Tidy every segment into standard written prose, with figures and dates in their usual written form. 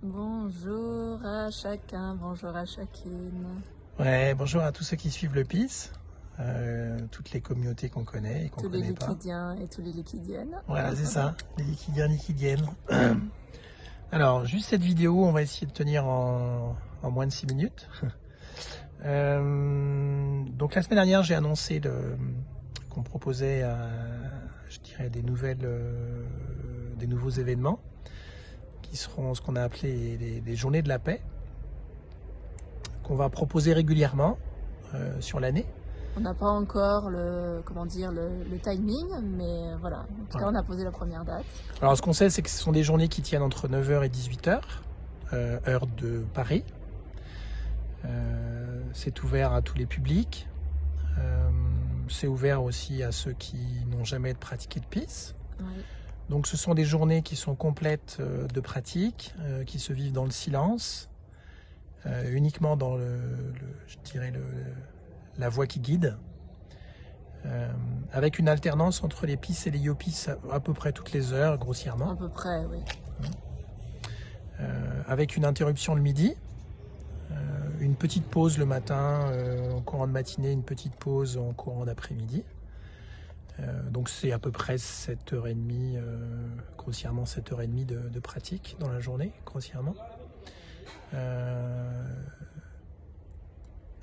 Bonjour à chacun, bonjour à chacune. Ouais, bonjour à tous ceux qui suivent le PIS, toutes les communautés qu'on connaît et qu'on Tous les connaît pas. liquidiens et tous les liquidiennes. Voilà, c'est ça, les liquidiennes. Alors, juste cette vidéo, on va essayer de tenir en moins de 6 minutes. Donc la semaine dernière, j'ai annoncé qu'on proposait, je dirais, des nouveaux événements qui seront ce qu'on a appelé les journées de la paix, qu'on va proposer régulièrement sur l'année. On n'a pas encore le timing, mais voilà. En tout cas, on a posé la première date. Alors ce qu'on sait, c'est que ce sont des journées qui tiennent entre 9h et 18h, heure de Paris. C'est ouvert à tous les publics. C'est ouvert aussi à ceux qui n'ont jamais pratiqué de PIS. Oui. Donc ce sont des journées qui sont complètes de pratique, qui se vivent dans le silence, uniquement dans la voix qui guide, avec une alternance entre les PIS et les YOPIS à peu près toutes les heures, grossièrement. À peu près, oui. Avec une interruption le midi, une petite pause le matin en courant de matinée, une petite pause en courant d'après-midi. Donc c'est à peu près 7h30, grossièrement 7h30 de pratique dans la journée, grossièrement.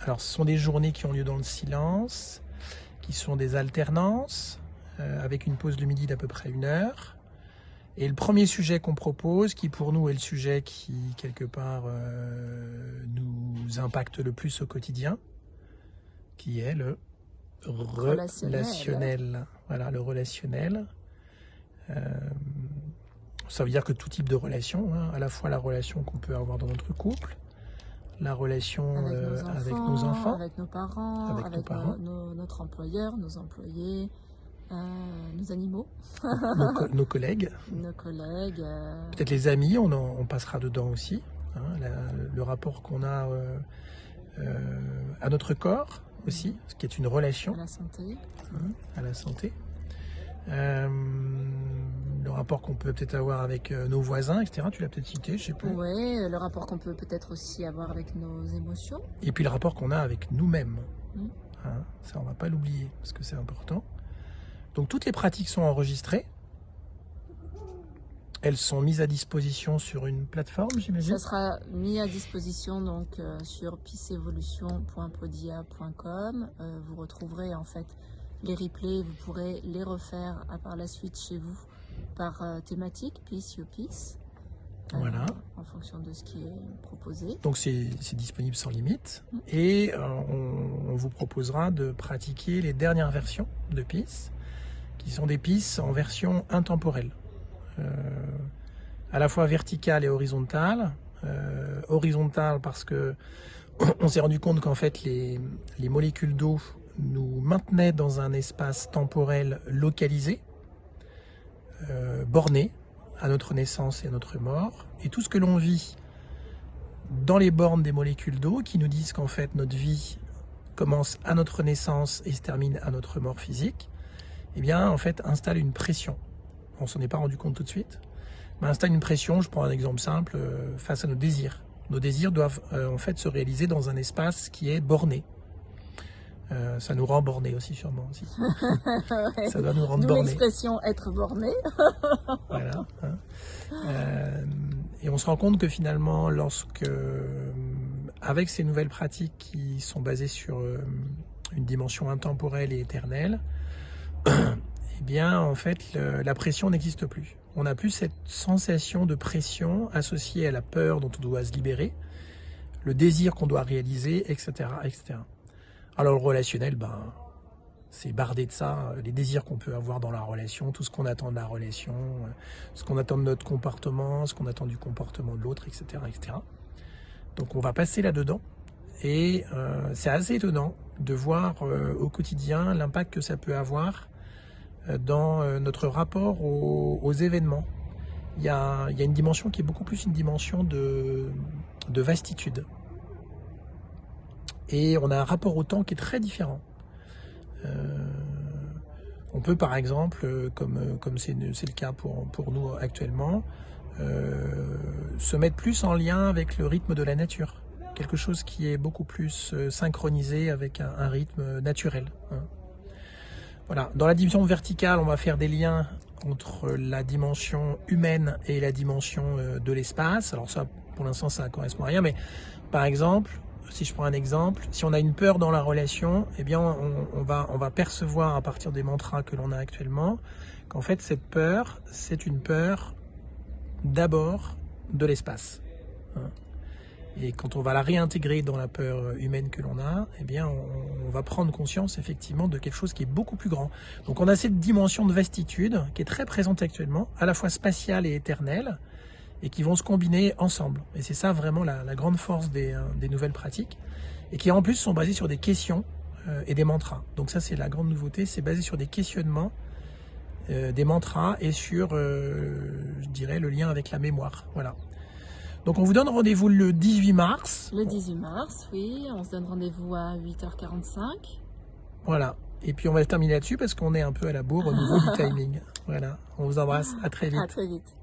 Alors ce sont des journées qui ont lieu dans le silence, qui sont des alternances, avec une pause de midi d'à peu près 1 heure. Et le premier sujet qu'on propose, qui pour nous est le sujet qui, quelque part, nous impacte le plus au quotidien, qui est le relationnel. Voilà, le relationnel. Ça veut dire que tout type de relation, hein, à la fois la relation qu'on peut avoir dans notre couple, la relation avec nos enfants, avec nos parents, avec notre employeur, nos employés, nos animaux, nos collègues, peut-être les amis, on passera dedans aussi, hein, le rapport qu'on a à notre corps aussi, ce qui est une relation, à la santé, à la santé. Le rapport qu'on peut peut-être avoir avec nos voisins, etc. Tu l'as peut-être cité, je sais pas. Oui, le rapport qu'on peut peut-être aussi avoir avec nos émotions. Et puis le rapport qu'on a avec nous-mêmes. Hein, ça, on ne va pas l'oublier, parce que c'est important. Donc toutes les pratiques sont enregistrées. Elles sont mises à disposition sur une plateforme, j'imagine. Ça sera mis à disposition donc sur pisevolution.podia.com. Vous retrouverez en fait les replays, vous pourrez les refaire par la suite chez vous par thématique, PIS, YOPIS, voilà. En fonction de ce qui est proposé. Donc c'est disponible sans limite. Et on vous proposera de pratiquer les dernières versions de PIS, qui sont des PIS en version intemporelle. À la fois verticale et horizontale. Horizontale parce que on s'est rendu compte qu'en fait les molécules d'eau nous maintenaient dans un espace temporel localisé, borné à notre naissance et à notre mort, et tout ce que l'on vit dans les bornes des molécules d'eau qui nous disent qu'en fait notre vie commence à notre naissance et se termine à notre mort physique, eh bien en fait installe une pression. On s'en est pas rendu compte tout de suite, mais installe une pression, je prends un exemple simple, face à nos désirs. Nos désirs doivent en fait se réaliser dans un espace qui est borné. Ça nous rend bornés aussi, sûrement. Aussi. Ouais. Ça doit nous rendre D'où bornés. l'expression être borné. Voilà. Hein. Et on se rend compte que finalement, avec ces nouvelles pratiques qui sont basées sur une dimension intemporelle et éternelle, eh bien, en fait, la pression n'existe plus. On n'a plus cette sensation de pression associée à la peur dont on doit se libérer, le désir qu'on doit réaliser, etc., etc. Alors le relationnel, c'est bardé de ça, les désirs qu'on peut avoir dans la relation, tout ce qu'on attend de la relation, ce qu'on attend de notre comportement, ce qu'on attend du comportement de l'autre, etc., etc. Donc on va passer là-dedans et c'est assez étonnant de voir au quotidien l'impact que ça peut avoir dans notre rapport aux événements. Il y a une dimension qui est beaucoup plus une dimension de vastitude. Et on a un rapport au temps qui est très différent. On peut par exemple, comme c'est le cas pour nous actuellement, se mettre plus en lien avec le rythme de la nature. Quelque chose qui est beaucoup plus synchronisé avec un rythme naturel. Hein. Voilà. Dans la dimension verticale, on va faire des liens entre la dimension humaine et la dimension de l'espace. Alors ça, pour l'instant, ça ne correspond à rien, mais par exemple, si je prends un exemple, si on a une peur dans la relation, eh bien on va percevoir à partir des mantras que l'on a actuellement qu'en fait cette peur, c'est une peur d'abord de l'espace. Hein. Et quand on va la réintégrer dans la peur humaine que l'on a, eh bien on va prendre conscience effectivement de quelque chose qui est beaucoup plus grand. Donc on a cette dimension de vastitude qui est très présente actuellement, à la fois spatiale et éternelle, et qui vont se combiner ensemble. Et c'est ça vraiment la grande force des nouvelles pratiques, et qui en plus sont basées sur des questions et des mantras. Donc ça c'est la grande nouveauté, c'est basé sur des questionnements, des mantras, et sur, je dirais, le lien avec la mémoire. Voilà. Donc on vous donne rendez-vous le 18 mars. Le 18 mars, oui, on se donne rendez-vous à 8h45. Voilà. Et puis on va terminer là-dessus parce qu'on est un peu à la bourre au niveau du timing. Voilà. On vous embrasse. À très vite. À très vite.